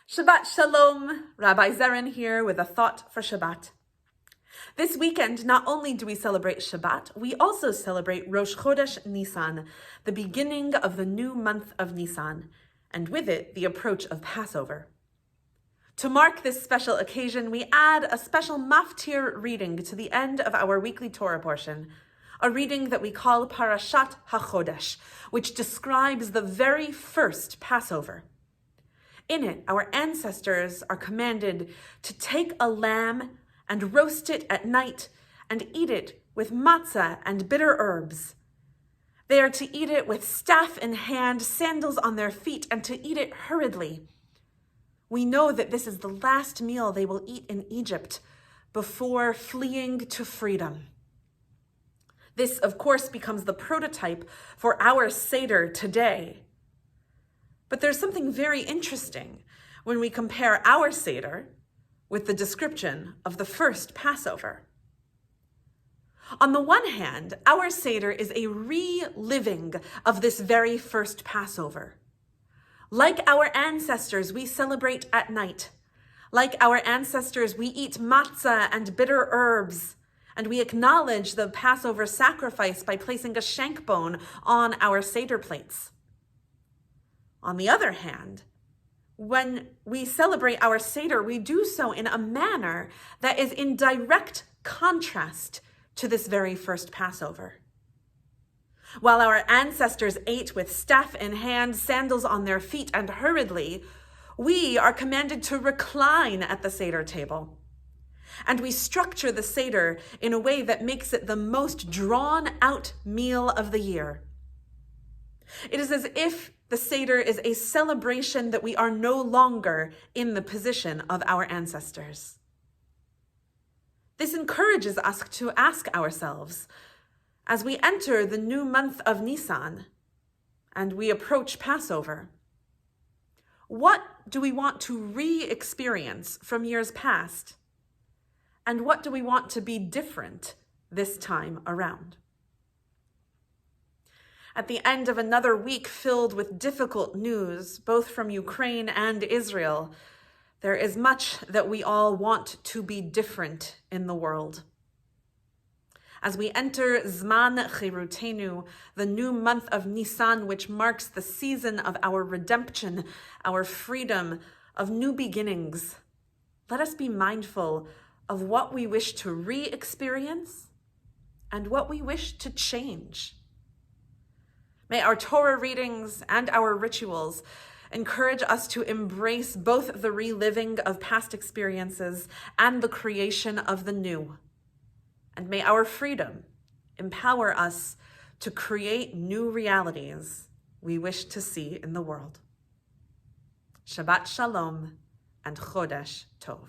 Shabbat Shalom, Rabbi Zerin here with a thought for Shabbat. This weekend, not only do we celebrate Shabbat, we also celebrate Rosh Chodesh Nisan, the beginning of the new month of Nisan, and with it, the approach of Passover. To mark this special occasion, we add a special maftir reading to the end of our weekly Torah portion, a reading that we call Parashat HaChodesh, which describes the very first Passover. In it, our ancestors are commanded to take a lamb and roast it at night and eat it with matzah and bitter herbs. They are to eat it with staff in hand, sandals on their feet, and to eat it hurriedly. We know that this is the last meal they will eat in Egypt before fleeing to freedom. This, of course, becomes the prototype for our Seder today. But there's something very interesting when we compare our Seder with the description of the first Passover. On the one hand, our Seder is a reliving of this very first Passover. Like our ancestors, we celebrate at night. Like our ancestors, we eat matzah and bitter herbs, and we acknowledge the Passover sacrifice by placing a shank bone on our Seder plates. On the other hand, when we celebrate our Seder, we do so in a manner that is in direct contrast to this very first Passover. While our ancestors ate with staff in hand, sandals on their feet, and hurriedly, we are commanded to recline at the Seder table. And we structure the Seder in a way that makes it the most drawn-out meal of the year. It is as if the Seder is a celebration that we are no longer in the position of our ancestors. This encourages us to ask ourselves, as we enter the new month of Nisan and we approach Passover, what do we want to re-experience from years past? And what do we want to be different this time around? At the end of another week filled with difficult news, both from Ukraine and Israel, there is much that we all want to be different in the world. As we enter Zman Chirutenu, the new month of Nisan, which marks the season of our redemption, our freedom, of new beginnings, let us be mindful of what we wish to re-experience and what we wish to change. May our Torah readings and our rituals encourage us to embrace both the reliving of past experiences and the creation of the new. And may our freedom empower us to create new realities we wish to see in the world. Shabbat Shalom and Chodesh Tov.